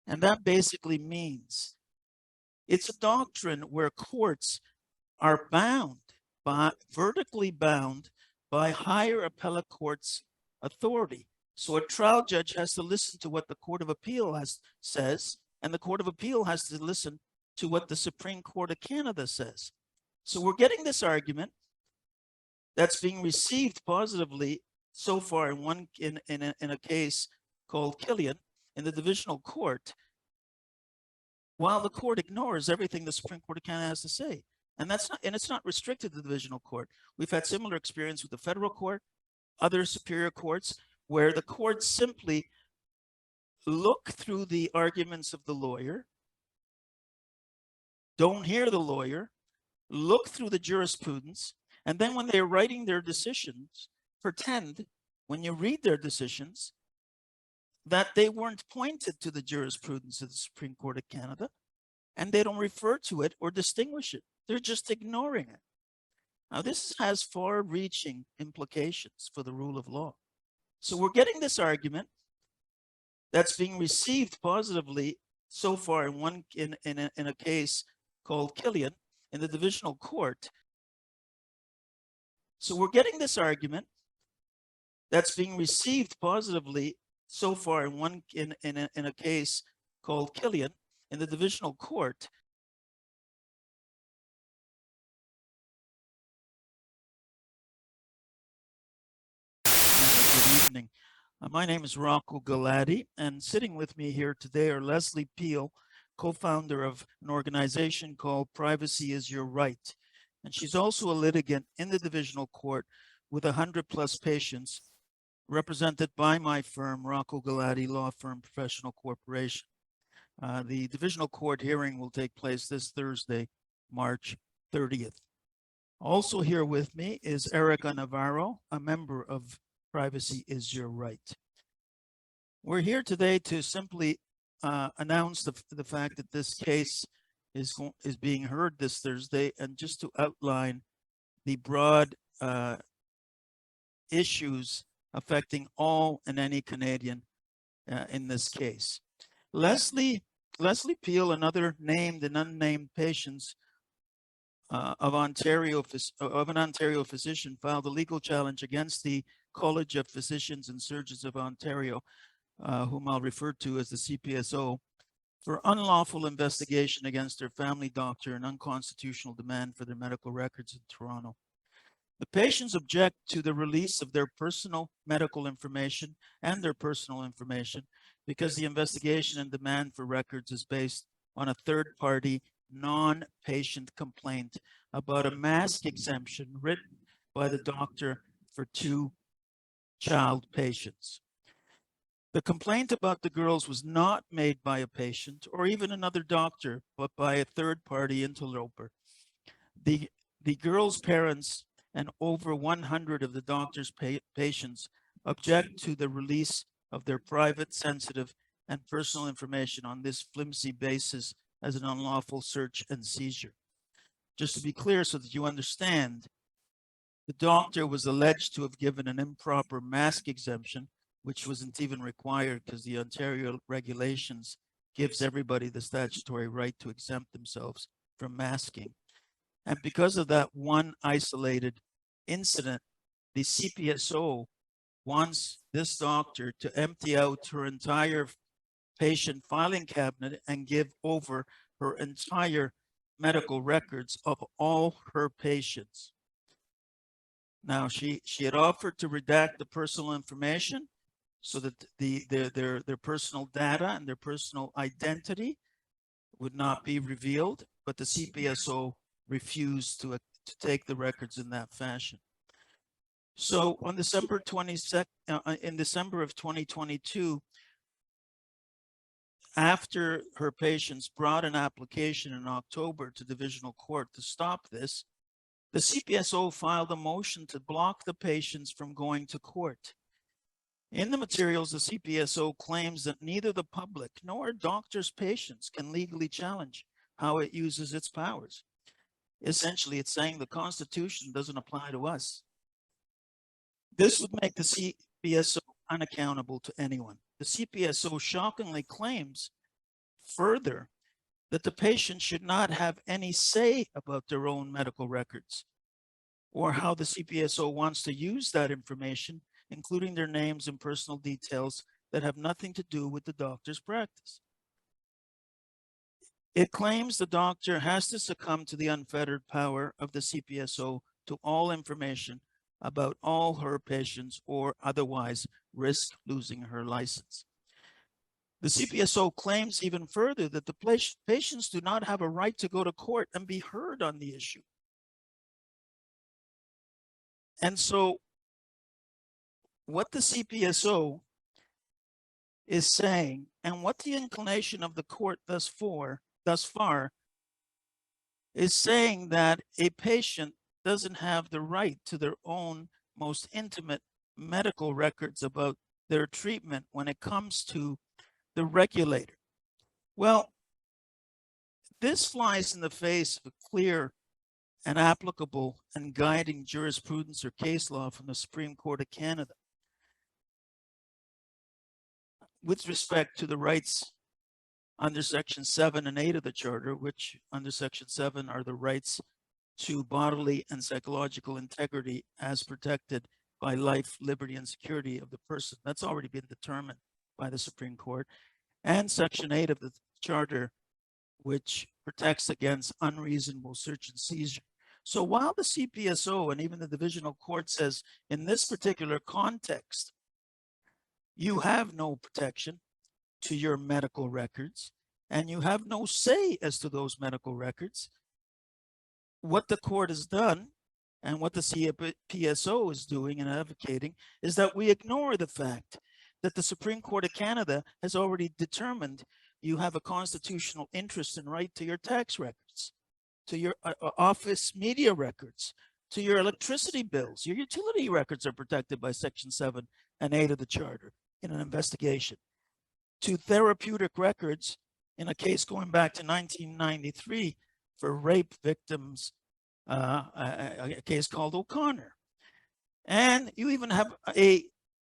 And that basically means it's a doctrine where courts are vertically bound by higher appellate court's authority. So a trial judge has to listen to what the Court of Appeal says, and the Court of Appeal has to listen to what the Supreme Court of Canada says. So we're getting this argument that's being received positively so far in a case called Kilian in the Divisional Court, while the court ignores everything the Supreme Court of Canada has to say. And it's not restricted to the Divisional Court. We've had similar experience with the Federal Court, other superior courts, where the courts simply look through the arguments of the lawyer, don't hear the lawyer, look through the jurisprudence, and then when they're writing their decisions, pretend, when you read their decisions, that they weren't pointed to the jurisprudence of the Supreme Court of Canada, and they don't refer to it or distinguish it. They're just ignoring it. Now, this has far-reaching implications for the rule of law. So we're getting this argument that's being received positively so far in a case called Kilian in the Divisional Court. So we're getting this argument that's being received positively so far in a case called Kilian in the Divisional Court. Good evening. My name is Rocco Galati, and sitting with me here today are Leslie Peel, co-founder of an organization called Privacy is Your Right. And she's also a litigant in the Divisional Court with 100+ patients, represented by my firm, Rocco Galati Law Firm Professional Corporation. The Divisional Court hearing will take place this Thursday, March 30th. Also here with me is Erica Navarro, a member of Privacy is Your Right. We're here today to simply announce the fact that this case is being heard this Thursday, and just to outline the broad issues affecting all and any Canadian in this case. Leslie Peel and other named and unnamed patients of an Ontario physician filed a legal challenge against the College of Physicians and Surgeons of Ontario, whom I'll refer to as the CPSO, for unlawful investigation against their family doctor and unconstitutional demand for their medical records in Toronto. The patients object to the release of their personal medical information and their personal information because the investigation and demand for records is based on a third-party, non-patient complaint about a mask exemption written by the doctor for 2 child patients. The complaint about the girls was not made by a patient or even another doctor, but by a third-party interloper. The girls' parents and over 100 of the doctor's patients object to the release of their private, sensitive, and personal information on this flimsy basis as an unlawful search and seizure. Just to be clear so that you understand, the doctor was alleged to have given an improper mask exemption, which wasn't even required because the Ontario regulations gives everybody the statutory right to exempt themselves from masking. And because of that one isolated incident, the CPSO wants this doctor to empty out her entire patient filing cabinet and give over her entire medical records of all her patients. Now, she had offered to redact the personal information so that their personal data and their personal identity would not be revealed, but the CPSO refused to take the records in that fashion. So on December 22nd, in December of 2022, after her patients brought an application in October to Divisional Court to stop this, the CPSO filed a motion to block the patients from going to court. In the materials, the CPSO claims that neither the public nor a doctor's patients can legally challenge how it uses its powers. Essentially, it's saying the Constitution doesn't apply to us. This would make the CPSO unaccountable to anyone. The CPSO shockingly claims further that the patient should not have any say about their own medical records or how the CPSO wants to use that information, including their names and personal details that have nothing to do with the doctor's practice. It claims the doctor has to succumb to the unfettered power of the CPSO to all information about all her patients or otherwise risk losing her license. The CPSO claims even further that the patients do not have a right to go to court and be heard on the issue. And so what the CPSO is saying and what the inclination of the court thus far is saying that a patient doesn't have the right to their own most intimate medical records about their treatment when it comes to the regulator. Well, this flies in the face of a clear and applicable and guiding jurisprudence or case law from the Supreme Court of Canada with respect to the rights under Section 7 and 8 of the Charter, which under Section 7 are the rights to bodily and psychological integrity as protected by life, liberty, and security of the person. That's already been determined by the Supreme Court. And Section 8 of the Charter, which protects against unreasonable search and seizure. So while the CPSO and even the Divisional Court says in this particular context, you have no protection to your medical records and you have no say as to those medical records, what the court has done and what the CPSO is doing and advocating is that we ignore the fact that the Supreme Court of Canada has already determined you have a constitutional interest and right to your tax records, to your office media records, to your electricity bills. Your utility records are protected by Section 7 and 8 of the Charter in an investigation. To therapeutic records in a case going back to 1993 for rape victims, a case called O'Connor. And you even have a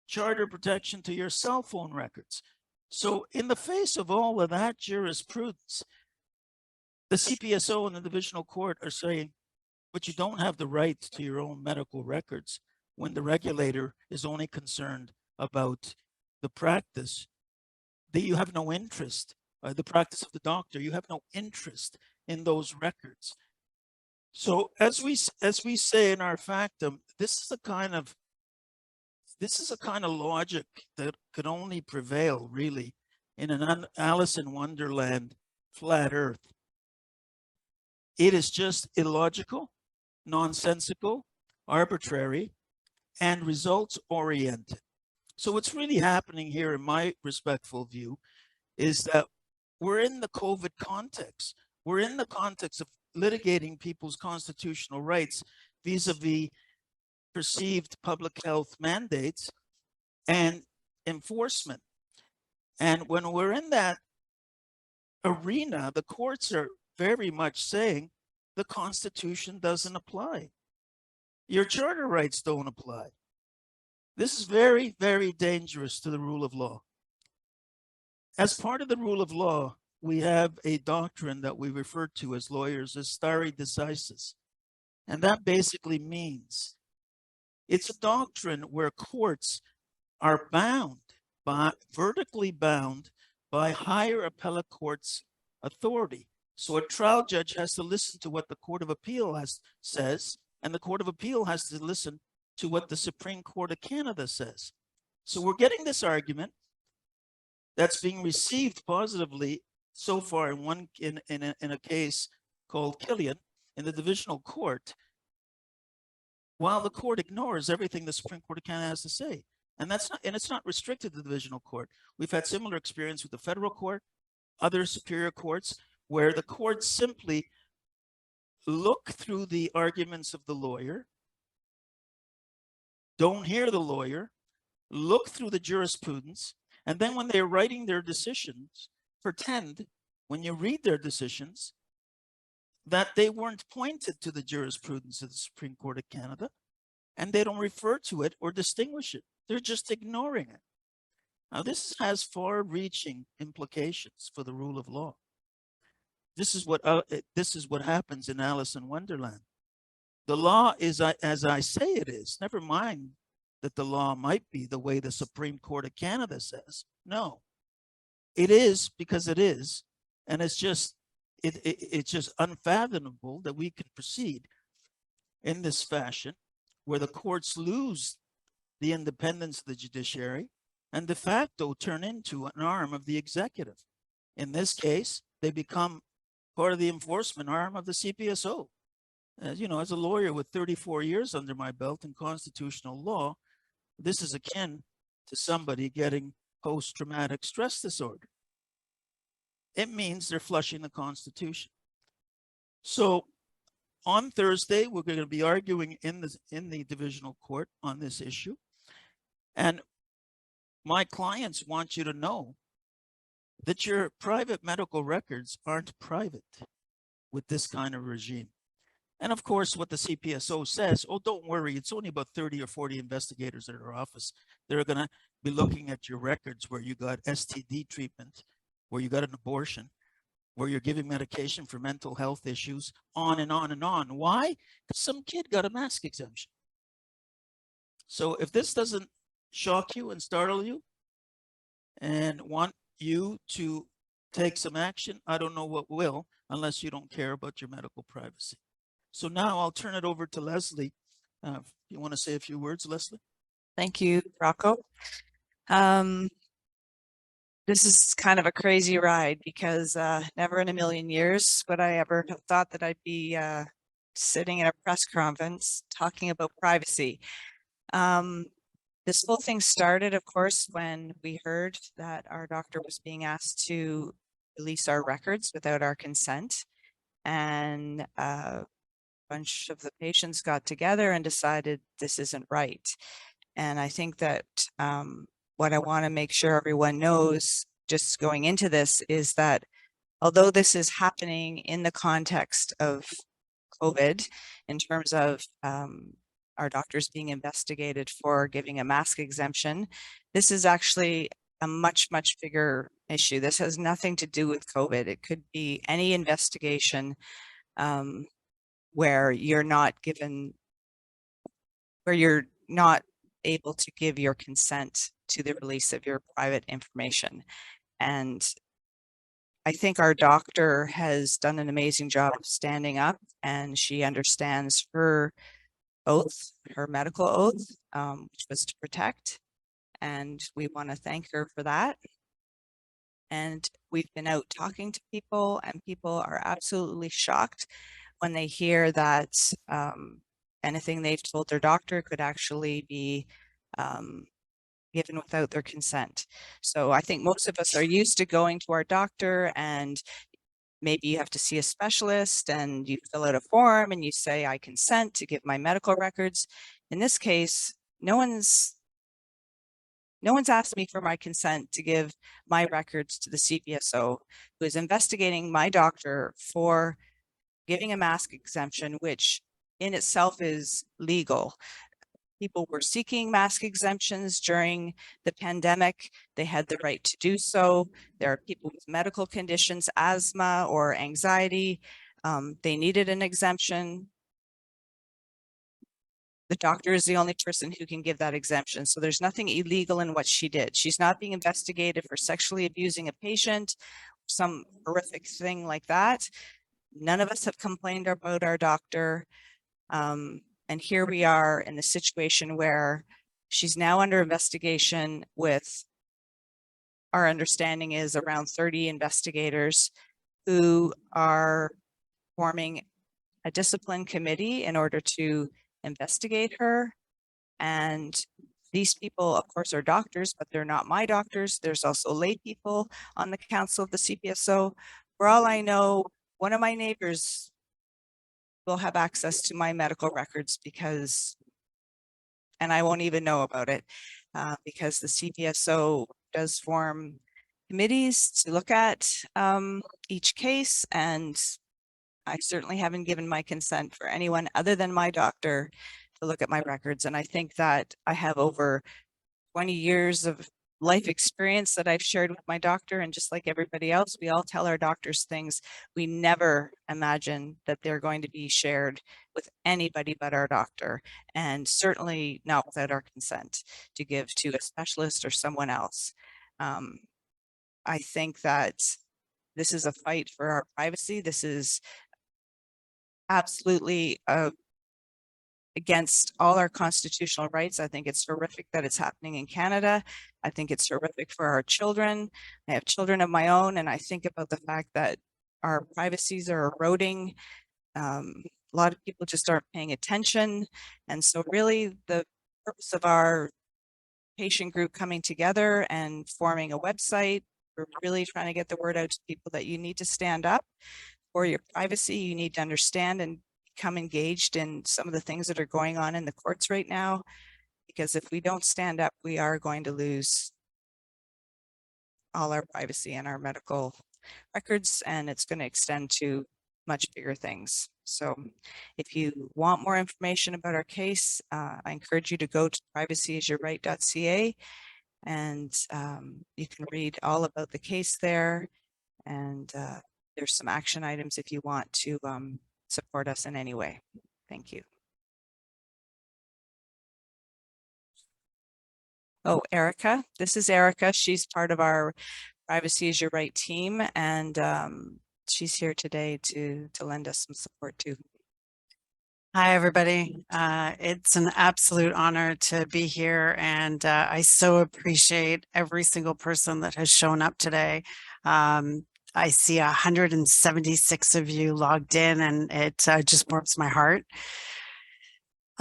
charter protection to your cell phone records. So in the face of all of that jurisprudence, the CPSO and the Divisional Court are saying, but you don't have the right to your own medical records when the regulator is only concerned about the practice, that you have no interest, the practice of the doctor, you have no interest in those records. So as we say in our factum, this is a kind of logic that could only prevail really in an Alice in Wonderland flat earth. It is just illogical, nonsensical, arbitrary, and results oriented. So what's really happening here, in my respectful view, is that we're in the COVID context. We're in the context of litigating people's constitutional rights vis-a-vis perceived public health mandates and enforcement. And when we're in that arena, the courts are very much saying the Constitution doesn't apply. Your charter rights don't apply. This is very, very dangerous to the rule of law. As part of the rule of law, we have a doctrine that we refer to as lawyers as stare decisis. And that basically means it's a doctrine where courts are bound by, vertically bound by higher appellate court's authority. So a trial judge has to listen to what the Court of Appeal says, and the Court of Appeal has to listen to what the Supreme Court of Canada says. So we're getting this argument that's being received positively so far in a case called Kilian in the Divisional Court, while the court ignores everything the Supreme Court of Canada has to say. And it's not restricted to the Divisional Court. We've had similar experience with the Federal Court, other superior courts, where the courts simply look through the arguments of the lawyer, don't hear the lawyer, look through the jurisprudence, and then when they're writing their decisions, pretend, when you read their decisions, that they weren't pointed to the jurisprudence of the Supreme Court of Canada, and they don't refer to it or distinguish it. They're just ignoring it. Now, this has far-reaching implications for the rule of law. This is what happens in Alice in Wonderland. The law is as I say it is. Never mind that the law might be the way the Supreme Court of Canada says. No, it is because it is, and it's just unfathomable that we can proceed in this fashion, where the courts lose the independence of the judiciary and de facto turn into an arm of the executive. In this case, they become part of the enforcement arm of the CPSO. As you know, as a lawyer with 34 years under my belt in constitutional law, this is akin to somebody getting post-traumatic stress disorder. It means they're flushing the Constitution. So on Thursday, we're going to be arguing in the Divisional Court on this issue. And my clients want you to know that your private medical records aren't private with this kind of regime. And of course, what the CPSO says, oh, don't worry, it's only about 30 or 40 investigators at our office. They're going to be looking at your records where you got STD treatment, where you got an abortion, where you're giving medication for mental health issues, on and on and on. Why? Because some kid got a mask exemption. So if this doesn't shock you and startle you and want you to take some action, I don't know what will, unless you don't care about your medical privacy. So now I'll turn it over to Leslie. You want to say a few words, Leslie? Thank you, Rocco. This is kind of a crazy ride because never in a million years would I ever have thought that I'd be sitting in a press conference talking about privacy. This whole thing started, of course, when we heard that our doctor was being asked to release our records without our consent. And a bunch of the patients got together and decided this isn't right. And I think that what I want to make sure everyone knows just going into this is that although this is happening in the context of COVID, in terms of our doctors being investigated for giving a mask exemption, this is actually a much, much bigger issue. This has nothing to do with COVID. It could be any investigation where you're not able to give your consent to the release of your private information. And I think our doctor has done an amazing job of standing up, and she understands her oath, her medical oath, which was to protect. And we want to thank her for that. And we've been out talking to people, and people are absolutely shocked when they hear that anything they've told their doctor could actually be given without their consent. So I think most of us are used to going to our doctor, and maybe you have to see a specialist and you fill out a form and you say, I consent to give my medical records. In this case, no one's asked me for my consent to give my records to the CPSO, who is investigating my doctor for giving a mask exemption, which in itself is legal. People were seeking mask exemptions during the pandemic. They had the right to do so. There are people with medical conditions, asthma or anxiety. They needed an exemption. The doctor is the only person who can give that exemption. So there's nothing illegal in what she did. She's not being investigated for sexually abusing a patient, some horrific thing like that. None of us have complained about our doctor. And here we are in the situation where she's now under investigation with, our understanding is, around 30 investigators who are forming a discipline committee in order to investigate her. And these people, of course, are doctors, but they're not my doctors. There's also lay people on the council of the CPSO. For all I know, one of my neighbors will have access to my medical records and I won't even know about it because the CPSO does form committees to look at each case, and I certainly haven't given my consent for anyone other than my doctor to look at my records. And I think that I have over 20 years of life experience that I've shared with my doctor, and just like everybody else, we all tell our doctors things we never imagine that they're going to be shared with anybody but our doctor, and certainly not without our consent to give to a specialist or someone else. I think that this is a fight for our privacy. This is absolutely against all our constitutional rights. I think it's horrific that it's happening in Canada. I think it's horrific for our children. I have children of my own, and I think about the fact that our privacies are eroding. A lot of people just aren't paying attention. And so really the purpose of our patient group coming together and forming a website, we're really trying to get the word out to people that you need to stand up for your privacy. You need to understand and become engaged in some of the things that are going on in the courts right now, because if we don't stand up, we are going to lose all our privacy and our medical records, and it's going to extend to much bigger things. So if you want more information about our case, I encourage you to go to privacyisyourright.ca, and you can read all about the case there. And there's some action items if you want to support us in any way. Thank you. Oh, Erica. This is Erica. She's part of our Privacy is Your Right team, and she's here today to lend us some support too. Hi, everybody. It's an absolute honor to be here, and I so appreciate every single person that has shown up today. I see 176 of you logged in, and it just warms my heart.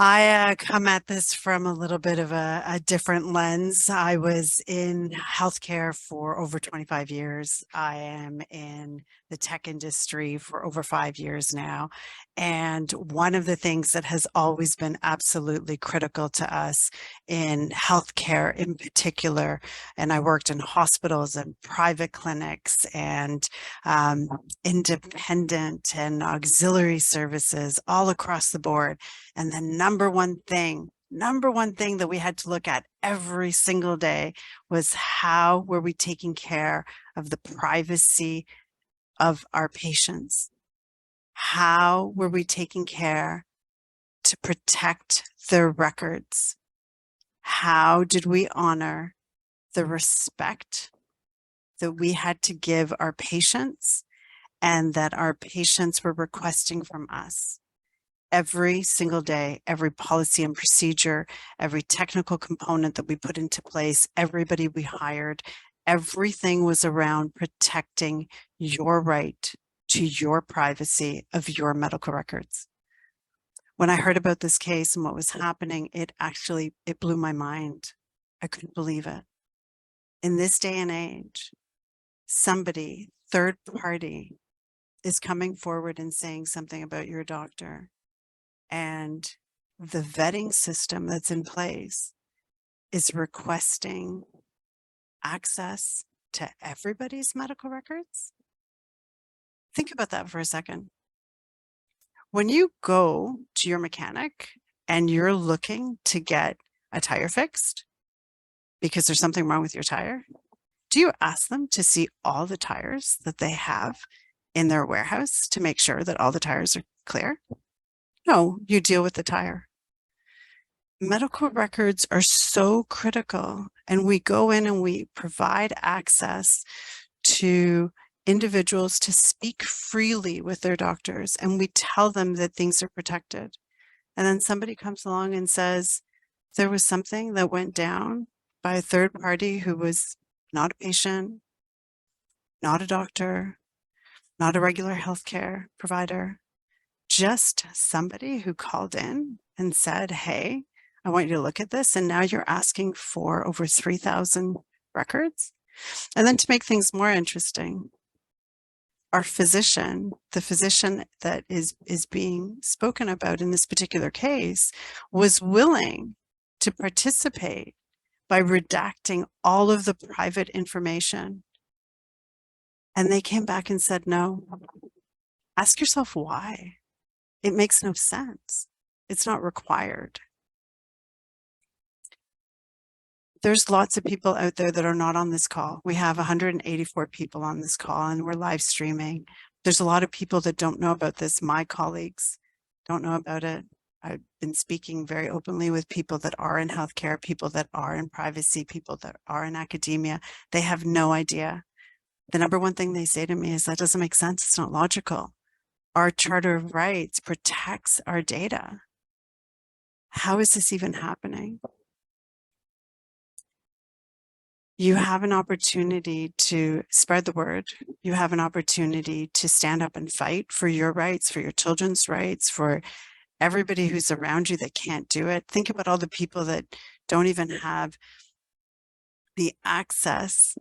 I come at this from a little bit of a different lens. I was in healthcare for over 25 years. I am in the tech industry for over 5 years now. And one of the things that has always been absolutely critical to us in healthcare in particular, and I worked in hospitals and private clinics and independent and auxiliary services all across the board. And the number one thing that we had to look at every single day was how were we taking care of the privacy of our patients? How were we taking care to protect their records? How did we honor the respect that we had to give our patients and that our patients were requesting from us? Every single day, every policy and procedure, every technical component that we put into place, everybody we hired, everything was around protecting your right to your privacy of your medical records. When I heard about this case and what was happening, it blew my mind. I couldn't believe it. In this day and age, somebody, third party, is coming forward and saying something about your doctor. And the vetting system that's in place is requesting access to everybody's medical records. Think about that for a second. When you go to your mechanic and you're looking to get a tire fixed because there's something wrong with your tire, do you ask them to see all the tires that they have in their warehouse to make sure that all the tires are clear? No, you deal with the tire. Medical records are so critical, and we go in and we provide access to individuals to speak freely with their doctors, and we tell them that things are protected. And then somebody comes along and says, there was something that went down by a third party who was not a patient, not a doctor, not a regular healthcare provider, just somebody who called in and said, hey, I want you to look at this. And now you're asking for over 3,000 records. And then to make things more interesting, our physician, the physician that is being spoken about in this particular case, was willing to participate by redacting all of the private information. And they came back and said, no. Ask yourself why. It makes no sense. It's not required. There's lots of people out there that are not on this call. We have 184 people on this call and we're live streaming. There's a lot of people that don't know about this. My colleagues don't know about it. I've been speaking very openly with people that are in healthcare, people that are in privacy, people that are in academia. They have no idea. The number one thing they say to me is that doesn't make sense. It's not logical. Our Charter of Rights protects our data. How is this even happening? You have an opportunity to spread the word. You have an opportunity to stand up and fight for your rights, for your children's rights, for everybody who's around you that can't do it. Think about all the people that don't even have the access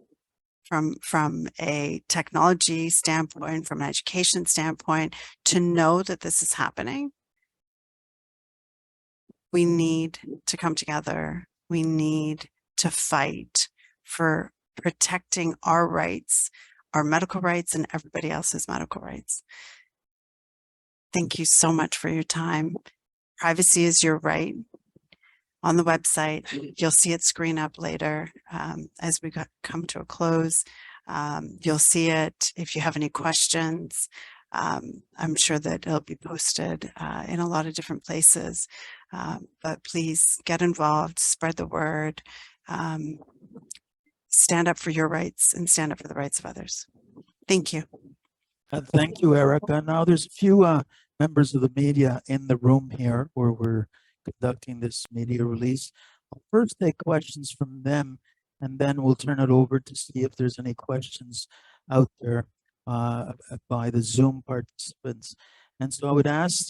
from a technology standpoint, from an education standpoint, to know that this is happening. We need to come together. We need to fight for protecting our rights, our medical rights, and everybody else's medical rights. Thank you so much for your time. Privacy is your right. On the website, you'll see it screen up later as we come to a close. You'll see it if you have any questions. I'm sure that it'll be posted in a lot of different places, but please get involved, spread the word, stand up for your rights and stand up for the rights of others. Thank you. Thank you, Erica. Now there's a few members of the media in the room here where we're conducting this media release. I'll first take questions from them, and then we'll turn it over to see if there's any questions out there by the Zoom participants. And so I would ask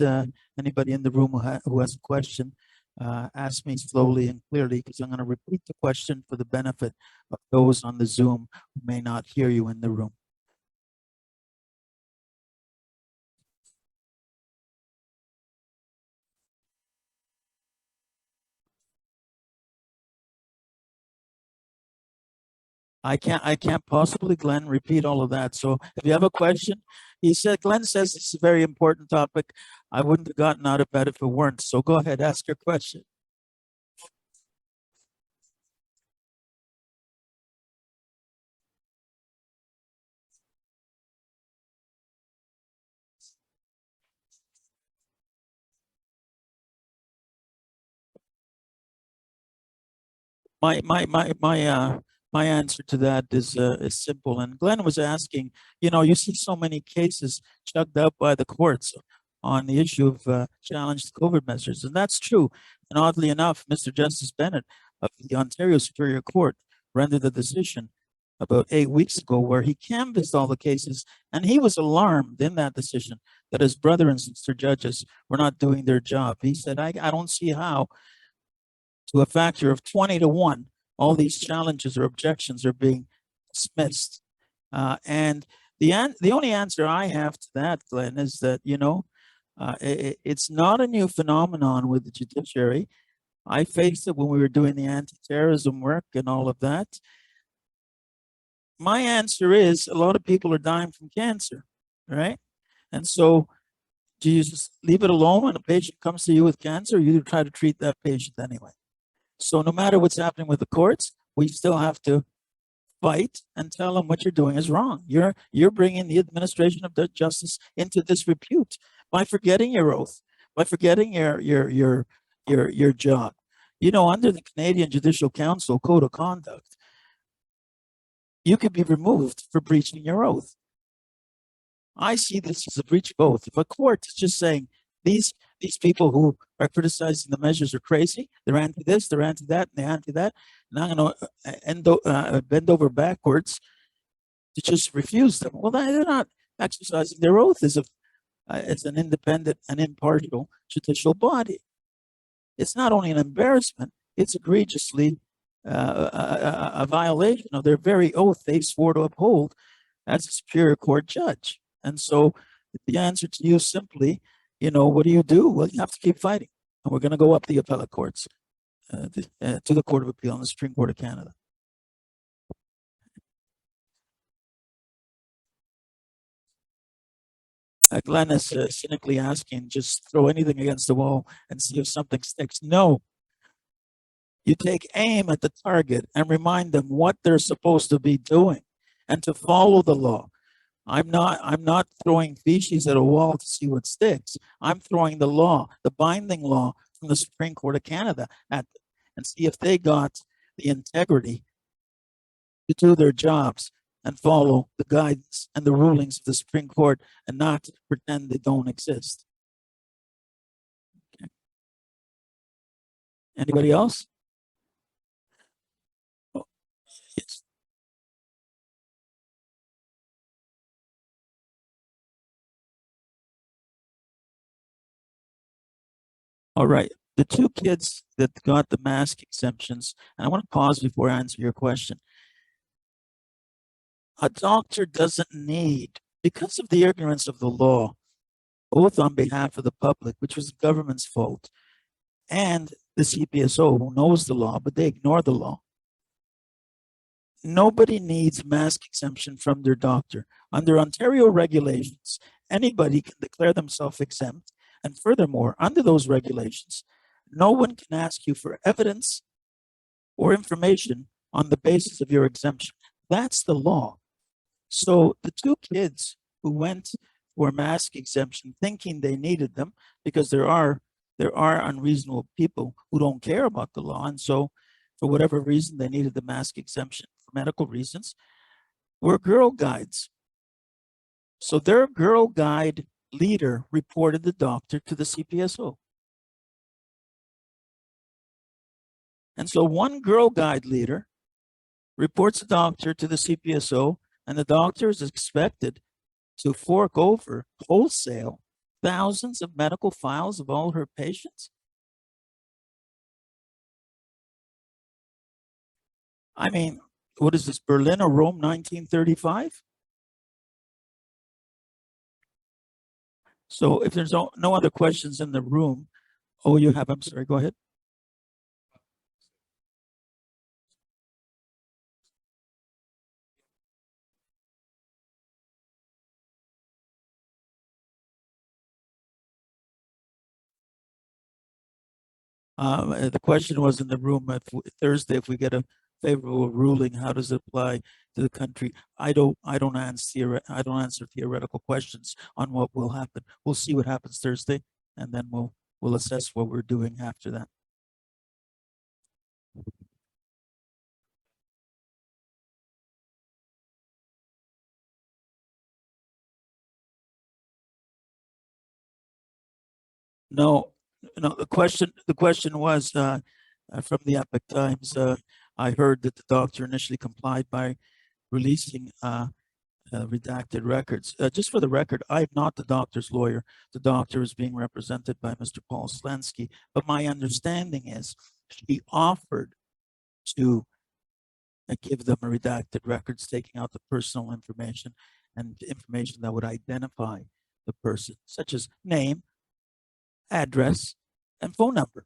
anybody in the room who has a question, ask me slowly and clearly, because I'm going to repeat the question for the benefit of those on the Zoom who may not hear you in the room. I can't possibly, Glenn, repeat all of that. So if you have a question, Glenn says it's a very important topic. I wouldn't have gotten out of bed if it weren't. So go ahead, ask your question. My answer to that is simple. And Glenn was asking, you see so many cases chugged up by the courts on the issue of challenged COVID measures, and that's true. And oddly enough, Mr. Justice Bennett of the Ontario Superior Court rendered a decision about 8 weeks ago where he canvassed all the cases, and he was alarmed in that decision that his brother and sister judges were not doing their job. He said, I don't see how, to a factor of 20 to 1, all these challenges or objections are being dismissed. And the only answer I have to that, Glenn, is that, it's not a new phenomenon with the judiciary. I faced it when we were doing the anti-terrorism work and all of that. My answer is a lot of people are dying from cancer, right? And so do you just leave it alone when a patient comes to you with cancer, or you try to treat that patient anyway? So no matter what's happening with the courts, we still have to fight and tell them what you're doing is wrong. You're bringing the administration of justice into disrepute by forgetting your oath, by forgetting your job. Under the Canadian Judicial Council Code of Conduct, you could be removed for breaching your oath. I see this as a breach of oath. If a court is just saying these people who are criticizing the measures are crazy, they're anti this, they're anti that, and they're anti that, and I'm going to bend over backwards to just refuse them. Well, they're not exercising their oath as it's an independent and impartial judicial body. It's not only an embarrassment, it's egregiously a violation of their very oath they swore to uphold as a Superior Court judge. And so the answer to you simply, what do you do? Well, you have to keep fighting. And we're going to go up the appellate courts to the Court of Appeal and the Supreme Court of Canada. Glenn is cynically asking, just throw anything against the wall and see if something sticks. No. You take aim at the target and remind them what they're supposed to be doing and to follow the law. I'm not throwing feces at a wall to see what sticks. I'm throwing the law, the binding law from the Supreme Court of Canada at them and see if they got the integrity to do their jobs and follow the guidance and the rulings of the Supreme Court and not pretend they don't exist. Okay. Anybody else? Oh, yes. All right. The two kids that got the mask exemptions, and I want to pause before I answer your question. A doctor doesn't need, because of the ignorance of the law, both on behalf of the public, which was the government's fault, and the CPSO, who knows the law, but they ignore the law. Nobody needs mask exemption from their doctor. Under Ontario regulations, anybody can declare themselves exempt. And furthermore, under those regulations, no one can ask you for evidence or information on the basis of your exemption. That's the law. So the two kids who went for mask exemption thinking they needed them, because there are unreasonable people who don't care about the law, and so for whatever reason they needed the mask exemption for medical reasons, were Girl Guides. So their Girl Guide leader reported the doctor to the CPSO. And so one Girl Guide leader reports the doctor to the CPSO, and the doctor is expected to fork over wholesale thousands of medical files of all her patients. I mean, what is this, Berlin or Rome, 1935? So if there's no other questions in the room, oh, you have, I'm sorry, go ahead. The question was in the room, if Thursday, if we get a favorable ruling, how does it apply to the country? I don't answer theoretical questions on what will happen. We'll see what happens Thursday, and then we'll assess what we're doing after that. No, the question was from the Epoch Times. I heard that the doctor initially complied by releasing redacted records. Just for the record, I'm not the doctor's lawyer. The doctor is being represented by Mr. Paul Slensky, but my understanding is she offered to give them a redacted records, taking out the personal information and information that would identify the person, such as name, address, and phone number.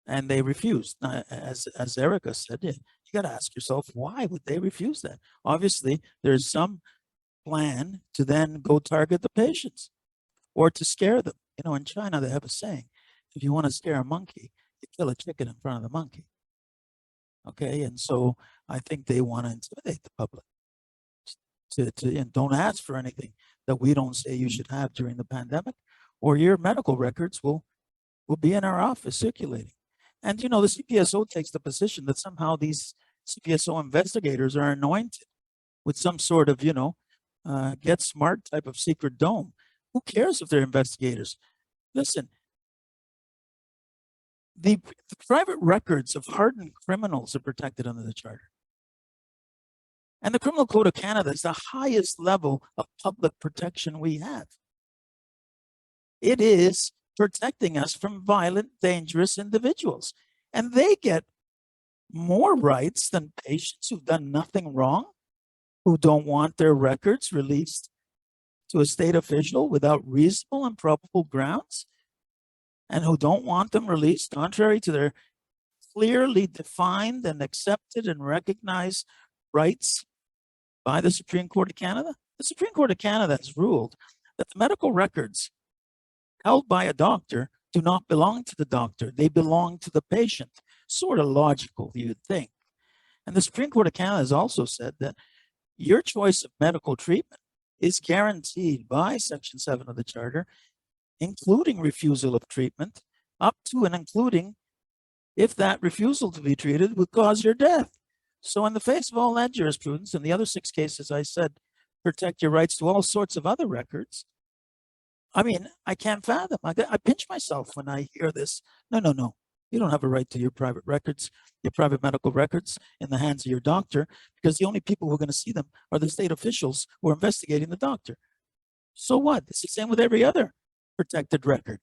And they refused. As Erica said, you got to ask yourself, why would they refuse that? Obviously, there's some plan to then go target the patients or to scare them. You know, in China, they have a saying, if you want to scare a monkey, you kill a chicken in front of the monkey. Okay, and so I think they want to intimidate the public and don't ask for anything that we don't say you should have during the pandemic, or your medical records will be in our office circulating. And, you know, the CPSO takes the position that somehow these CPSO investigators are anointed with some sort of, get smart type of secret dome. Who cares if they're investigators? Listen, the private records of hardened criminals are protected under the Charter. And the Criminal Code of Canada is the highest level of public protection we have. It is protecting us from violent, dangerous individuals. And they get more rights than patients who've done nothing wrong, who don't want their records released to a state official without reasonable and probable grounds, and who don't want them released contrary to their clearly defined and accepted and recognized rights by the Supreme Court of Canada. The Supreme Court of Canada has ruled that the medical records held by a doctor do not belong to the doctor. They belong to the patient. sort of logical, you would think. And the Supreme Court of Canada has also said that your choice of medical treatment is guaranteed by Section 7 of the Charter, including refusal of treatment, up to and including if that refusal to be treated would cause your death. So in the face of all that jurisprudence and the other 6 cases I said protect your rights to all sorts of other records, I mean, I can't fathom. I pinch myself when I hear this. No. You don't have a right to your private records, your private medical records in the hands of your doctor, because the only people who are going to see them are the state officials who are investigating the doctor. So what? It's the same with every other protected record.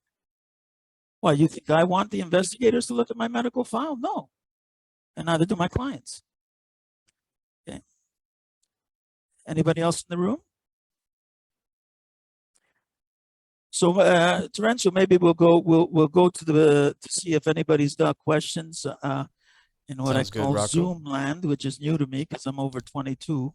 Well, you think I want the investigators to look at my medical file? No. And neither do my clients. Okay. Anybody else in the room? So, Terenzo, maybe we'll go to see if anybody's got questions in what Sounds I good, call Rocco. Zoom land, which is new to me because I'm over 22.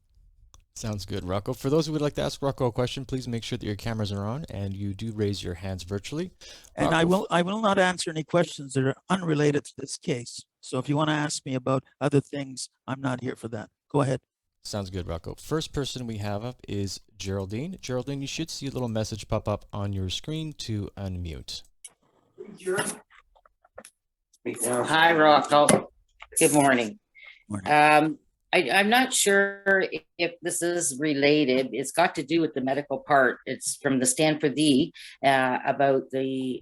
Sounds good, Rocco. For those who would like to ask Rocco a question, please make sure that your cameras are on and you do raise your hands virtually. And Rocco, I will not answer any questions that are unrelated to this case. So if you want to ask me about other things, I'm not here for that. Go ahead. Sounds good, Rocco. First person we have up is Geraldine. Geraldine, you should see a little message pop up on your screen to unmute. Hi, Rocco. Good morning. Morning. I'm not sure if this is related. It's got to do with the medical part. It's from the Stanford about the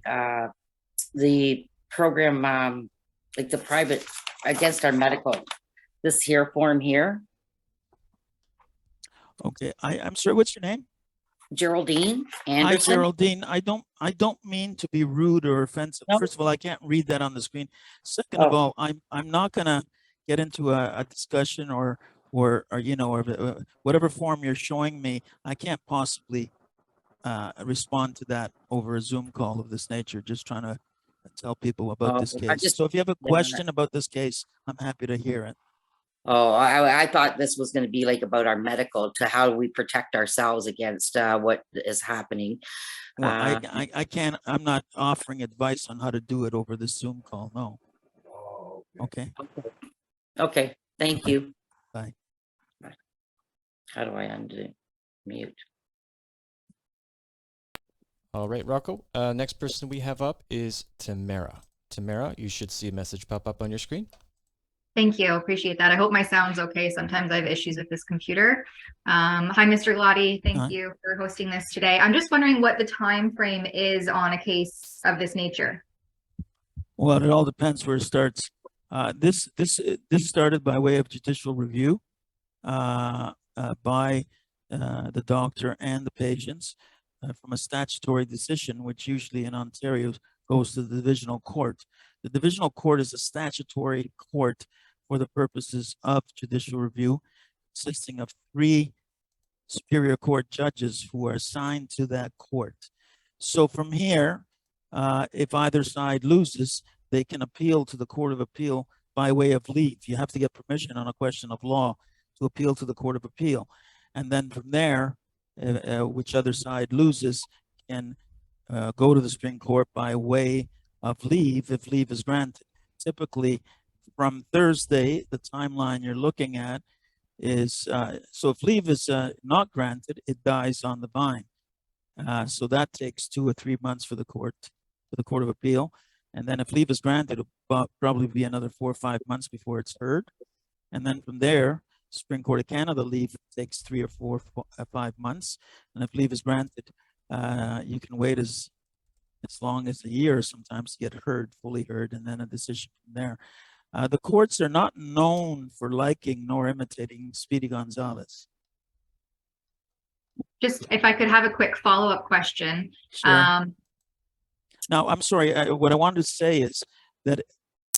program, like the private against our medical. This here form here. Okay, I'm sorry. What's your name? Geraldine Hi, Anderson. Geraldine. I don't mean to be rude or offensive. No. First of all, I can't read that on the screen. Second of all, I'm not gonna get into a discussion or you know, or whatever form you're showing me. I can't possibly respond to that over a Zoom call of this nature. Just trying to tell people about this case. So if you have a question about this case, I'm happy to hear it. Oh, I thought this was going to be like about our medical, to how we protect ourselves against what is happening. Well, I can't. I'm not offering advice on how to do it over this Zoom call. No. Okay. Okay. Thank you. Bye. How do I undo mute? All right, Rocco. Next person we have up is Tamara. Tamara, you should see a message pop up on your screen. Thank you. Appreciate that. I hope my sound's okay. Sometimes I have issues with this computer. Hi, Mr. Glotty. Thank you for hosting this today. I'm just wondering what the time frame is on a case of this nature. Well, it all depends where it starts. This started by way of judicial review by the doctor and the patients from a statutory decision, which usually in Ontario goes to the Divisional Court. The Divisional Court is a statutory court for the purposes of judicial review, consisting of 3 Superior Court judges who are assigned to that court. So from here, if either side loses, they can appeal to the Court of Appeal by way of leave. You have to get permission on a question of law to appeal to the Court of Appeal. And then from there, whichever side loses can go to the Supreme Court by way of leave if leave is granted. Typically, from Thursday, the timeline you're looking at is, so if leave is not granted, it dies on the vine. So that takes 2 or 3 months for the Court of Appeal. And then if leave is granted, it'll probably be another 4 or 5 months before it's heard. And then from there, Supreme Court of Canada leave takes 3 or 4 or 5 months. And if leave is granted, you can wait as long as a year sometimes to get fully heard, and then a decision from there. The courts are not known for liking nor imitating Speedy Gonzalez. Just if I could have a quick follow-up question. Sure. Now, I'm sorry, what I wanted to say is that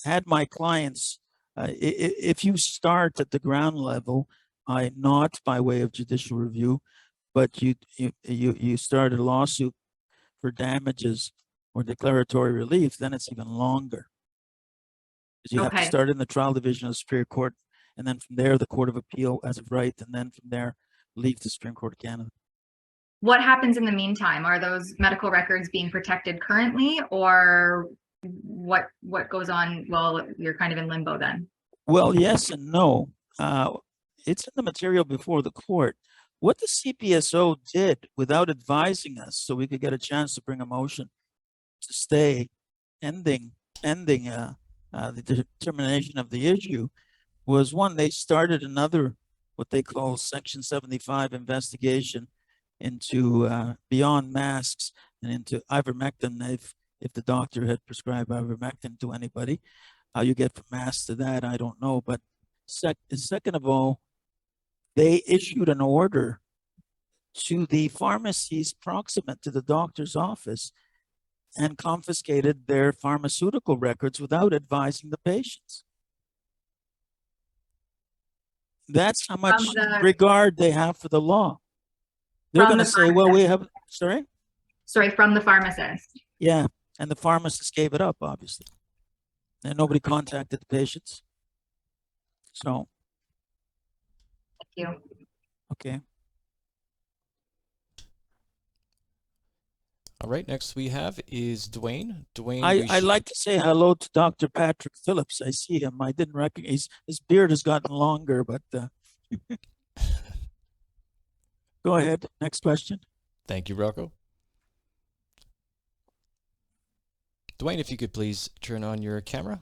had my clients, if you start at the ground level, not by way of judicial review, but you start a lawsuit for damages or declaratory relief, then it's even longer. Because you have to start in the trial division of the Superior Court, and then from there, the Court of Appeal as of right, and then from there, leave the Supreme Court of Canada. What happens in the meantime? Are those medical records being protected currently, or what goes on while you're kind of in limbo then? Well, yes and no. It's in the material before the court. What the CPSO did without advising us, so we could get a chance to bring a motion to stay, ending the determination of the issue, was one, they started another, what they call Section 75 investigation into beyond masks and into ivermectin. If the doctor had prescribed ivermectin to anybody, how you get from masks to that, I don't know. But second of all, they issued an order to the pharmacies proximate to the doctor's office and confiscated their pharmaceutical records without advising the patients. That's how much regard they have for the law. They're going to say, well, we have, sorry, from the pharmacist. Yeah, and the pharmacist gave it up, obviously. And nobody contacted the patients. So, Thank you. okay. All right, next we have is Dwayne. Dwayne, I'd like to say hello to Dr. Patrick Phillips. I see him. I didn't recognize, his beard has gotten longer, but go ahead. Next question. Thank you, Rocco. Dwayne, if you could please turn on your camera.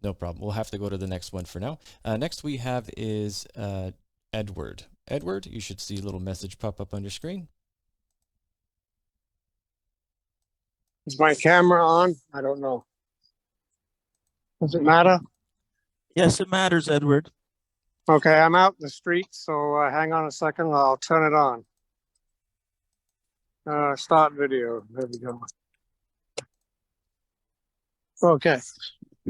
No problem. We'll have to go to the next one for now. Next we have is Edward. Edward, you should see a little message pop up on your screen. Is my camera on? I don't know. Does it matter? Yes, it matters, Edward. Okay, I'm out in the street, so hang on a second. I'll turn it on. Start video. There we go. Okay.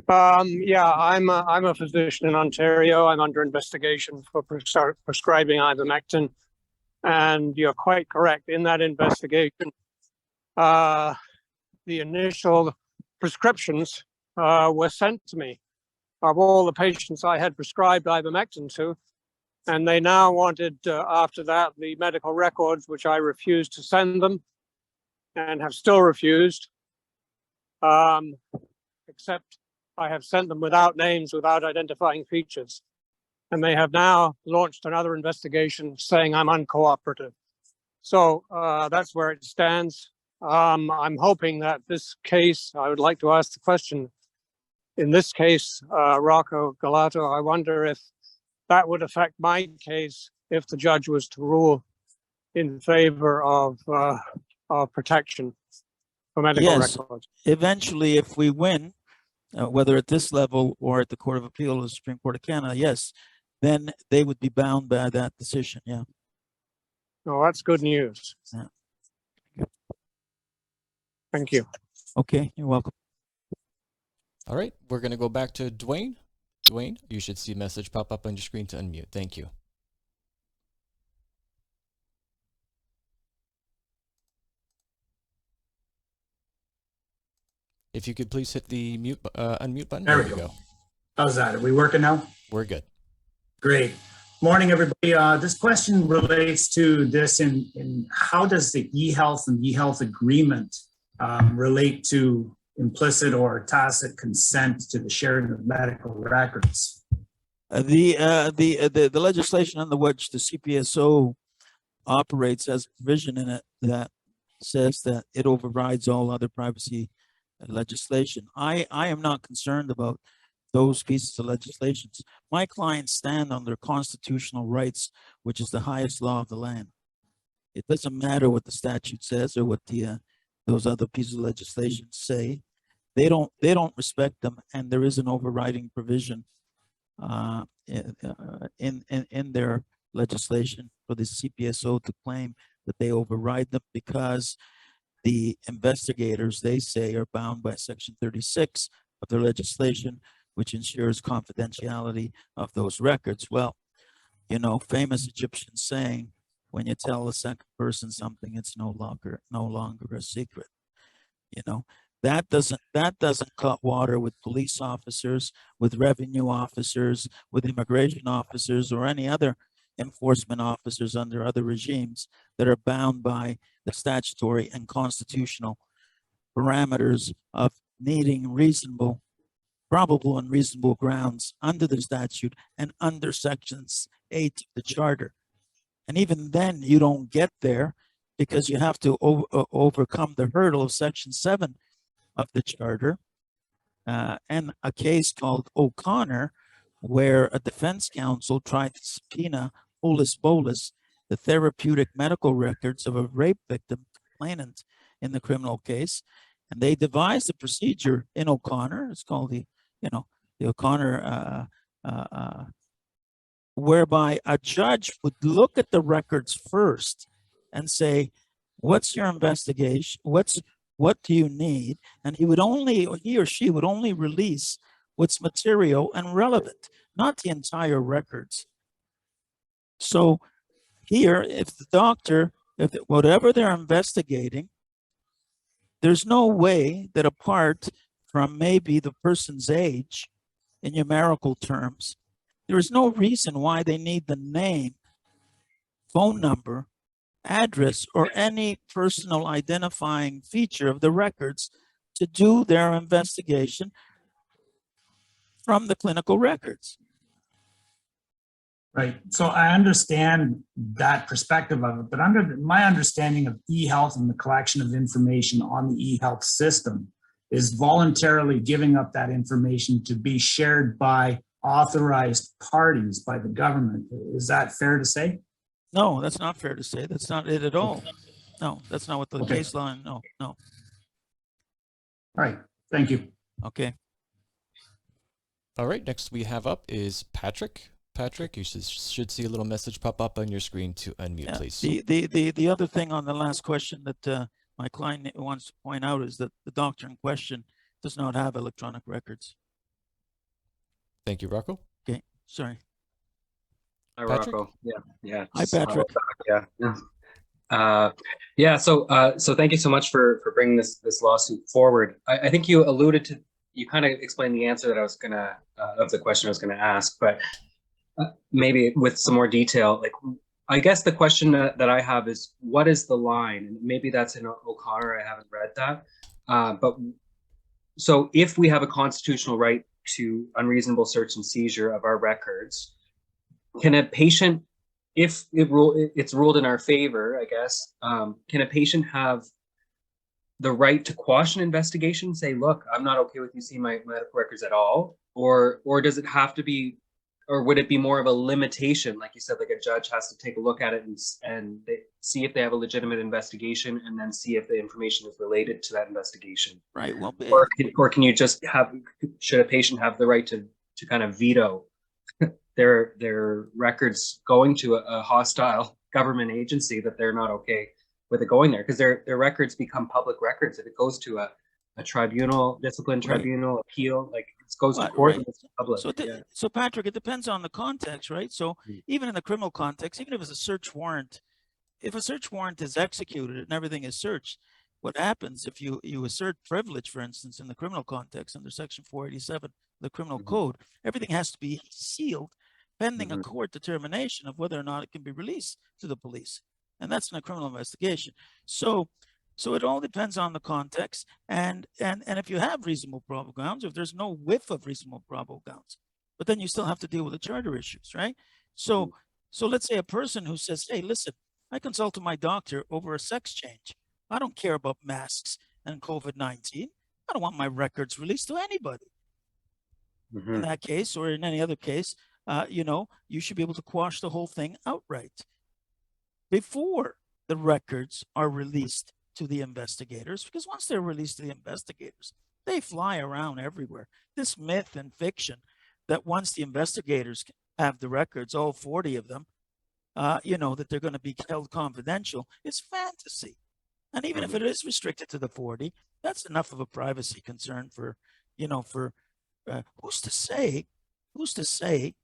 Yeah, I'm a physician in Ontario. I'm under investigation for prescribing ivermectin, and you're quite correct. In that investigation, the initial prescriptions were sent to me of all the patients I had prescribed ivermectin to, and they now wanted, after that, the medical records, which I refused to send them and have still refused, except I have sent them without names, without identifying features. And they have now launched another investigation saying I'm uncooperative. So that's where it stands. I'm hoping that this case, I would like to ask the question, in this case, Rocco Galato, I wonder if that would affect my case if the judge was to rule in favor of protection for medical records. Eventually, if we win, whether at this level or at the Court of Appeal or the Supreme Court of Canada, yes, then they would be bound by that decision. Yeah. Oh, that's good news. Yeah. Thank you. Okay, you're welcome. All right, we're going to go back to Dwayne. Dwayne, you should see a message pop up on your screen to unmute. Thank you. If you could please hit the unmute button. There we go. How's that? Are we working now? We're good. Great. Morning, everybody. This question relates to this in how does the eHealth and eHealth agreement relate to implicit or tacit consent to the sharing of medical records? The legislation under which the CPSO operates has a provision in it that says that it overrides all other privacy legislation. I am not concerned about those pieces of legislations. My clients stand on their constitutional rights, which is the highest law of the land. It doesn't matter what the statute says or what the those other pieces of legislation say. They don't respect them, and there is an overriding provision in their legislation for the CPSO to claim that they override them because the investigators, they say, are bound by Section 36 of their legislation, which ensures confidentiality of those records. Well, you know, famous Egyptian saying, when you tell a second person something, it's no longer a secret. You know, that doesn't cut water with police officers, with revenue officers, with immigration officers, or any other enforcement officers under other regimes that are bound by the statutory and constitutional parameters of needing reasonable, probable and reasonable grounds under the statute and under sections 8 of the charter. And even then you don't get there because you have to overcome the hurdle of section 7 of the charter. And a case called O'Connor, where a defense counsel tried to subpoena holus bolus, the therapeutic medical records of a rape victim complainant in the criminal case. And they devised a procedure in O'Connor. It's called the O'Connor, whereby a judge would look at the records first and say, what's your investigation? What do you need? And he or she would only release what's material and relevant, not the entire records. So here, if the doctor, whatever they're investigating, there's no way that apart from maybe the person's age in numerical terms, there is no reason why they need the name, phone number, address, or any personal identifying feature of the records to do their investigation from the clinical records. Right. So I understand that perspective of it, but under my understanding of eHealth and the collection of information on the eHealth system is voluntarily giving up that information to be shared by authorized parties by the government. Is that fair to say? No, that's not fair to say. That's not it at all. No, that's not what the Okay. case law, no. All right. Thank you. Okay. All right, next we have up is Patrick. Patrick, you should see a little message pop up on your screen to unmute, Yeah. please. The other thing on the last question that my client wants to point out is that the doctor in question does not have electronic records. Thank you, Rocco. Okay, sorry. Hi, Patrick? Rocco. Yeah. Hi, Patrick. Yeah. So thank you so much for bringing this lawsuit forward. I think you alluded to, you kind of explained the answer that I was gonna of the question I was gonna ask, but maybe with some more detail. Like, I guess the question that I have is, what is the line? And maybe that's in O'Connor. I haven't read that. But so if we have a constitutional right to unreasonable search and seizure of our records, can a patient, if it's ruled in our favor, I guess, can a patient have the right to quash an investigation, say, look, I'm not okay with you seeing my medical records at all? Or does it have to be, or would it be more of a limitation? Like you said, like a judge has to take a look at it and they see if they have a legitimate investigation and then see if the information is related to that investigation. Right. Well, Or can you just have, should a patient have the right to kind of veto their records going to a hostile government agency that they're not okay with it going there? Because their records become public records. If it goes to a tribunal, discipline tribunal, appeal, like it goes to court, and it's public. So, so Patrick, it depends on the context, right? So even in the criminal context, even if it's a search warrant, if a search warrant is executed and everything is searched, what happens if you assert privilege, for instance, in the criminal context under section 487 of the criminal code, everything has to be sealed pending a court determination of whether or not it can be released to the police. And that's in a criminal investigation. So it all depends on the context. And if you have reasonable probable grounds, if there's no whiff of reasonable probable grounds, but then you still have to deal with the charter issues, right? So let's say a person who says, hey, listen, I consulted my doctor over a sex change. I don't care about masks and COVID-19. I don't want my records released to anybody. In that case, or in any other case, you should be able to quash the whole thing outright before the records are released to the investigators, because once they're released to the investigators, they fly around everywhere. This myth and fiction that once the investigators have the records, all 40 of them, that they're going to be held confidential, is fantasy. And even if it is restricted to the 40, that's enough of a privacy concern for who's to say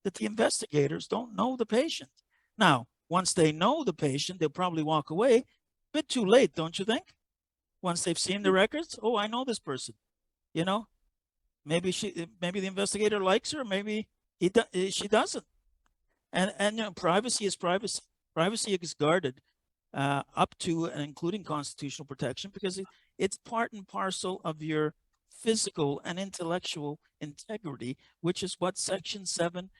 that the investigators don't know the patient. Now, once they know the patient, they'll probably walk away. A bit too late, don't you think? Once they've seen the records, oh, I know this person. Maybe the investigator likes her, maybe she doesn't. And privacy is privacy. Privacy is guarded up to and including constitutional protection, because It's part and parcel of your physical and intellectual integrity, which is what Section 7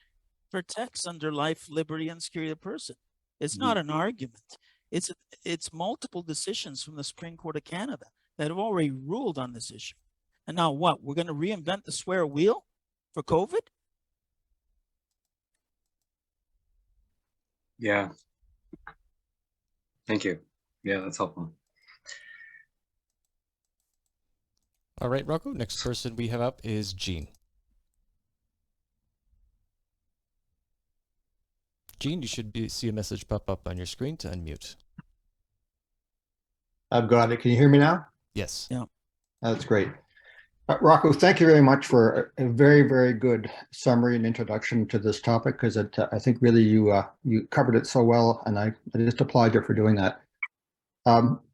protects under life, liberty, and security of the person. It's not an argument. It's multiple decisions from the Supreme Court of Canada that have already ruled on this issue. And now what? We're going to reinvent the square wheel for COVID? Yeah. Thank you. Yeah, that's helpful. All right, Rocco, next person we have up is Jean. Jean, you should see a message pop up on your screen to unmute. I've got it. Can you hear me now? Yes. Yeah. That's great. Rocco, thank you very much for a very, very good summary and introduction to this topic, because I think really you covered it so well, and I just applaud you for doing that.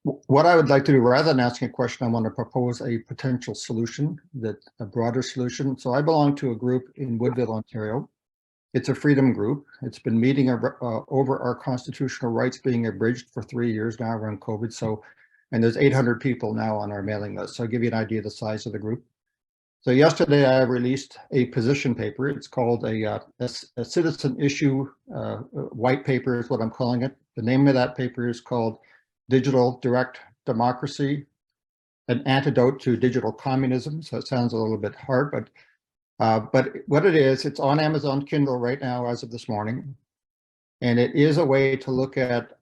What I would like to do, rather than asking a question, I want to propose a potential solution, a broader solution. So I belong to a group in Woodville, Ontario. It's a freedom group. It's been meeting over our constitutional rights being abridged for 3 years now around COVID. So, and there's 800 people now on our mailing list. So I'll give you an idea of the size of the group. So yesterday I released a position paper. It's called a citizen issue white paper is what I'm calling it. The name of that paper is called Digital Direct Democracy, an Antidote to Digital Communism. So it sounds a little bit hard, but what it is, it's on Amazon Kindle right now as of this morning. And it is a way to look at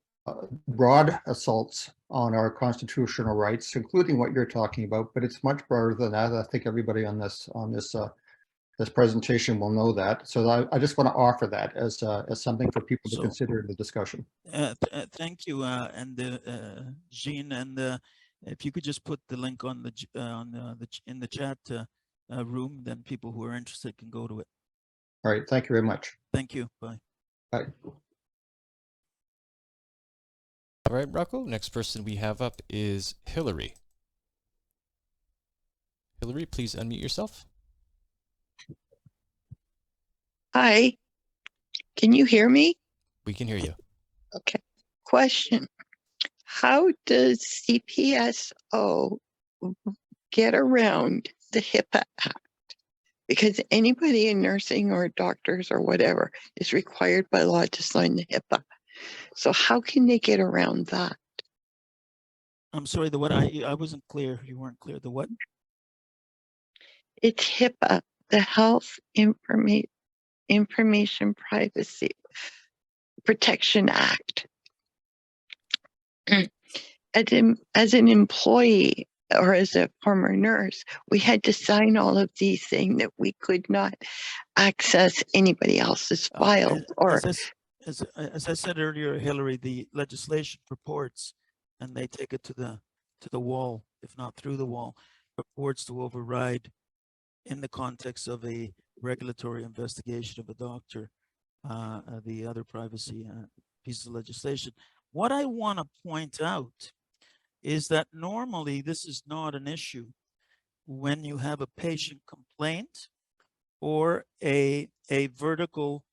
broad assaults on our constitutional rights, including what you're talking about, but it's much broader than that. I think everybody on this presentation will know that. So I just want to offer that as something for people to consider in the discussion. Thank you, Jean, and if you could just put the link on in the chat room, then people who are interested can go to it. All right, thank you very much. Thank you. Bye. Bye. All right, Rocco, next person we have up is Hillary. Hillary, please unmute yourself. Hi, can you hear me? We can hear you. Okay. Question. How does CPSO get around the HIPAA Act? Because anybody in nursing or doctors or whatever is required by law to sign the HIPAA. So how can they get around that? I'm sorry, the what? I wasn't clear. You weren't clear. The what? It's HIPAA, the Health Information Privacy Protection Act. As an employee or as a former nurse, we had to sign all of these saying that we could not access anybody else's files. As I said earlier, Hillary, the legislation purports, and they take it to the wall, if not through the wall, purports to override, in the context of a regulatory investigation of a doctor, the other privacy pieces of legislation. What I want to point out is that normally this is not an issue when you have a patient complaint or a vertical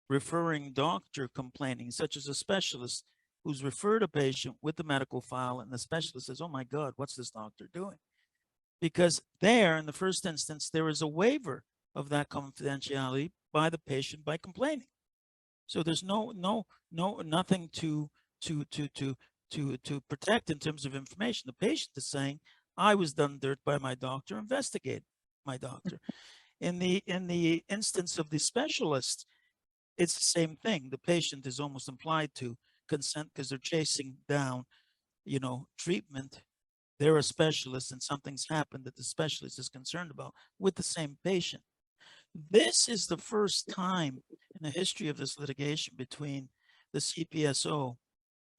referring doctor complaining, such as a specialist who's referred a patient with the medical file, and the specialist says, oh my God, what's this doctor doing? Because there, in the first instance, there is a waiver of that confidentiality by the patient by complaining. So there's nothing to protect in terms of information. The patient is saying, I was done dirt by my doctor, investigate my doctor. In the instance of the specialist, it's the same thing. The patient is almost implied to consent because they're chasing down, treatment. They're a specialist and something's happened that the specialist is concerned about with the same patient. This is the first time in the history of this litigation between the CPSO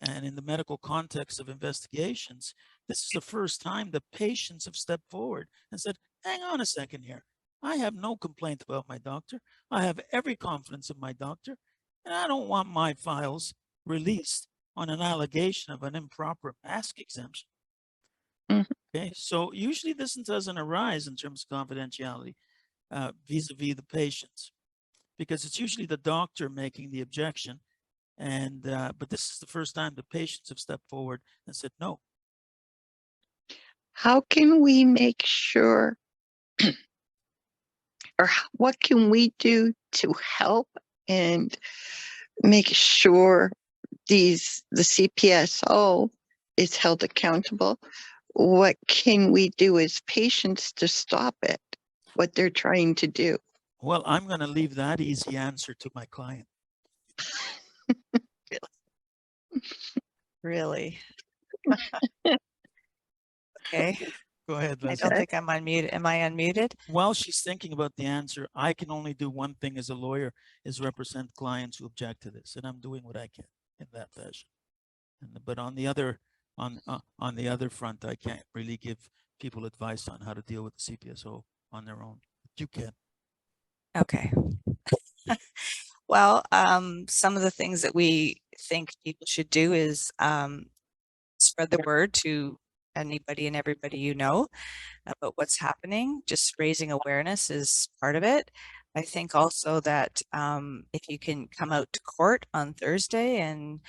and in the medical context of investigations, this is the first time the patients have stepped forward and said, hang on a second here. I have no complaint about my doctor. I have every confidence in my doctor, and I don't want my files released on an allegation of an improper mask exemption. Okay, so usually this doesn't arise in terms of confidentiality vis-a-vis the patients, because it's usually the doctor making the objection. And but this is the first time the patients have stepped forward and said no. how can we make sure, or what can we do to help and make sure the CPSO is held accountable? What can we do as patients to stop it, what they're trying to do? Well, I'm going to leave that easy answer to my client. Really? Okay, Go ahead, I Leslie. don't think I'm unmuted. Am I unmuted? While she's thinking about the answer, I can only do one thing as a lawyer, is represent clients who object to this, and I'm doing what I can in that fashion. But on the other front, I can't really give people advice on how to deal with the CPSO on their own. You can. Okay. Well, some of the things that we think people should do is spread the word to anybody and everybody you know about what's happening. Just raising awareness is part of it. I think also that if you can come out to court on Thursday, and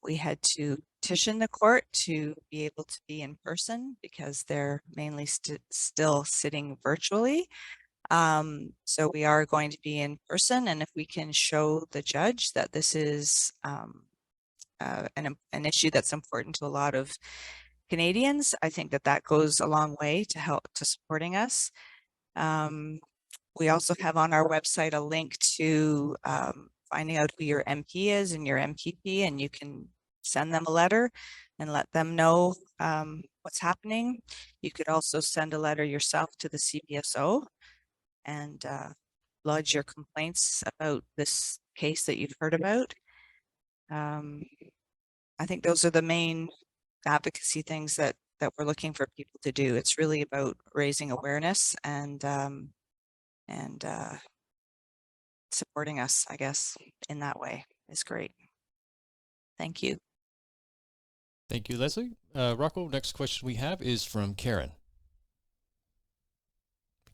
we had to petition the court to be able to be in person because they're mainly still sitting virtually. So we are going to be in person, and if we can show the judge that this is an issue that's important to a lot of Canadians, I think that that goes a long way to help to supporting us. We also have on our website a link to finding out who your MP is and your MPP, and you can send them a letter and let them know what's happening. You could also send a letter yourself to the CPSO and lodge your complaints about this case that you've heard about. I think those are the main advocacy things that we're looking for people to do. It's really about raising awareness and supporting us, I guess, in that way is great. Thank you. Thank you, Leslie. Rocco, next question we have is from Karen.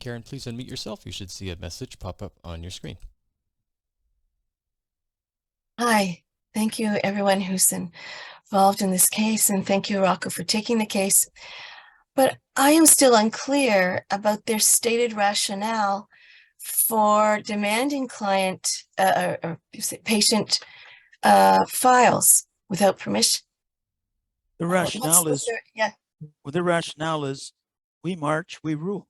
Karen, please unmute yourself. You should see a message pop up on your screen. Hi, thank you everyone who's involved in this case, and thank you, Rocco, for taking the case. But I am still unclear about their stated rationale for demanding patient files without permission. The rationale is, yeah. well, the rationale is we march, we rule.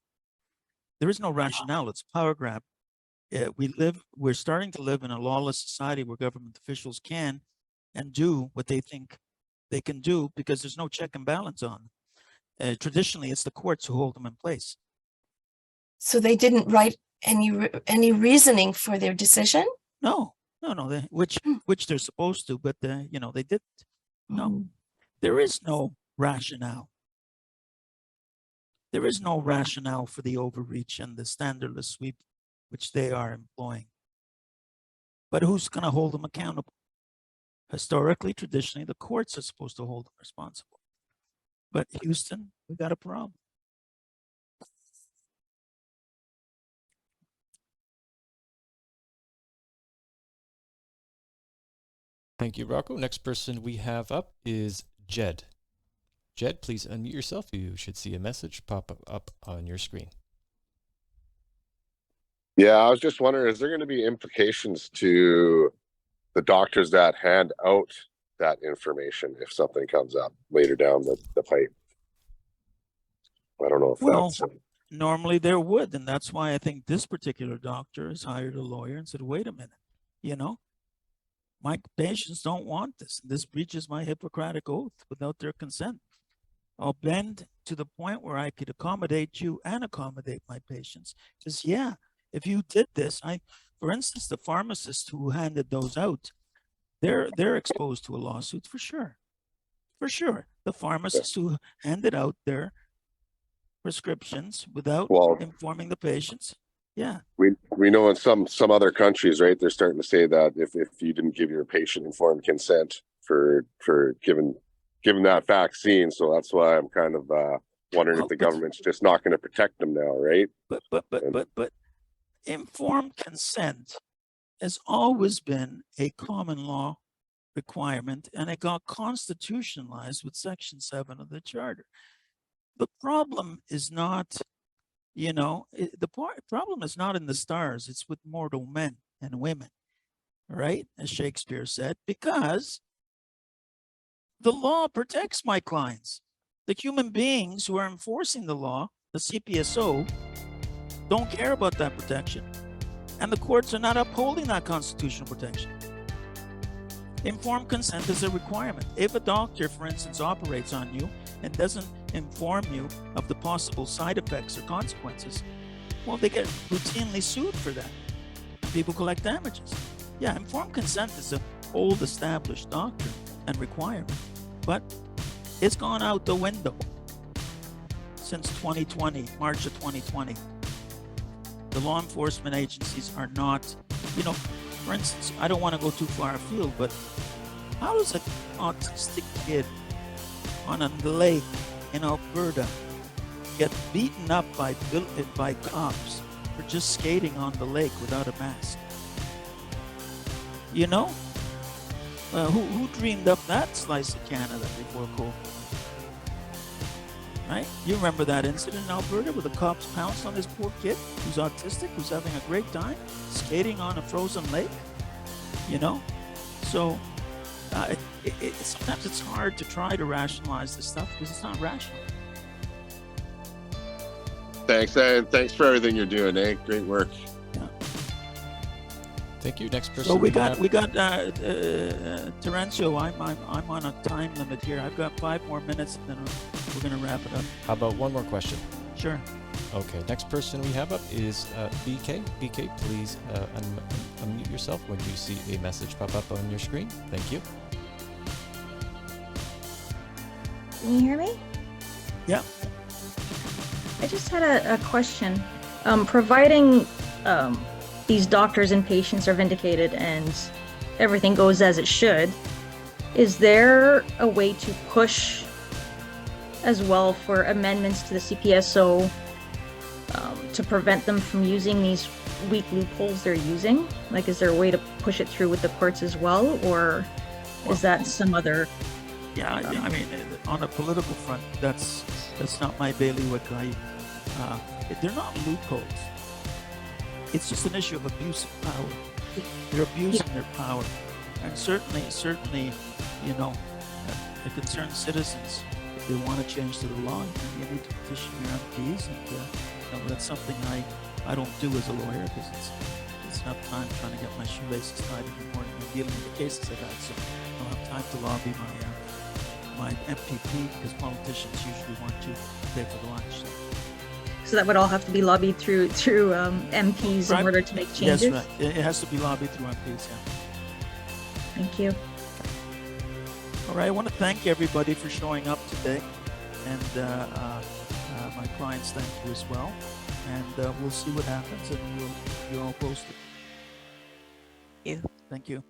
There is no rationale, it's power grab. We're starting to live in a lawless society where government officials can and do what they think they can do because there's no check and balance on them. Traditionally, it's the courts who hold them in place. So they didn't write any reasoning for their decision? No, which they're supposed to, but they didn't. No, there is no rationale. There is no rationale for the overreach and the standardless sweep which they are employing. But who's going to hold them accountable? Historically, traditionally, the courts are supposed to hold them responsible. But Houston, we got a problem. Thank you, Rocco. Next person we have up is Jed. Jed, please unmute yourself. You should see a message pop up on your screen. Yeah, I was just wondering, is there going to be implications to the doctors that hand out that information if something comes up later down the pipe? I don't know if that's... Normally there would, and that's why I think this particular doctor has hired a lawyer and said, wait a minute, my patients don't want this. This breaches my Hippocratic oath without their consent. I'll bend to the point where I could accommodate you and accommodate my patients. Because if you did this, for instance, the pharmacist who handed those out, they're exposed to a lawsuit for sure. For sure. The pharmacists who handed out their prescriptions without informing the patients. Yeah. We know in some other countries, right, they're starting to say that if you didn't give your patient informed consent for giving that vaccine, so that's why I'm kind of wondering if the government's just not going to protect them now, right? But informed consent has always been a common law requirement, and it got constitutionalized with Section 7 of the Charter. The problem is not, you know, problem is not in the stars. It's with mortal men and women, right? As Shakespeare said, because the law protects my clients. The human beings who are enforcing the law, the CPSO, don't care about that protection. And the courts are not upholding that constitutional protection. Informed consent is a requirement. If a doctor, for instance, operates on you and doesn't inform you of the possible side effects or consequences, well, they get routinely sued for that. People collect damages. Yeah, informed consent is an old established doctrine and requirement, but it's gone out the window since 2020, March of 2020. The law enforcement agencies are not, you know, for instance, I don't want to go too far afield, but how does an autistic kid on a lake in Alberta get beaten up by cops for just skating on the lake without a mask? You know, who dreamed up that slice of Canada before COVID? Right? You remember that incident in Alberta where the cops pounced on this poor kid who's autistic, who's having a great time skating on a frozen lake? You know, so sometimes it's hard to try to rationalize this stuff because it's not rational. Thanks, and thanks for everything you're doing, eh? Great work. Yeah. Thank you. Next person. So we got Terencio. I'm on a time limit here. I've got 5 more minutes, and then we're gonna wrap it up. How about one more question? Sure. Okay. Next person we have up is BK. BK, please unmute yourself when you see a message pop up on your screen. Thank you. Can you hear me? Yeah. I just had a question. Providing these doctors and patients are vindicated and everything goes as it should, is there a way to push as well for amendments to the CPSO to prevent them from using these weak loopholes they're using? Like, is there a way to push it through with the courts as well, or is that some other? Yeah, I mean, on a political front, that's not my bailiwick. They're not loopholes. It's just an issue of abuse of power. They're abusing their power, and certainly, you know, the concerned citizens, if they want to change the law, you need to petition your MPs, and you know, that's something I don't do as a lawyer because it's enough time trying to get my shoelaces tied in the morning and dealing with the cases I've had, so I don't have time to lobby my MPP because politicians usually want to pay for the lunch. So that would all have to be lobbied through MPs Right. in order to make changes? Yes, right. It has to be lobbied through MPs, yeah. Thank you. All right, I want to thank everybody for showing up today, and my clients thank you as well, and we'll see what happens, and you'll post it. Thank you. Thank you.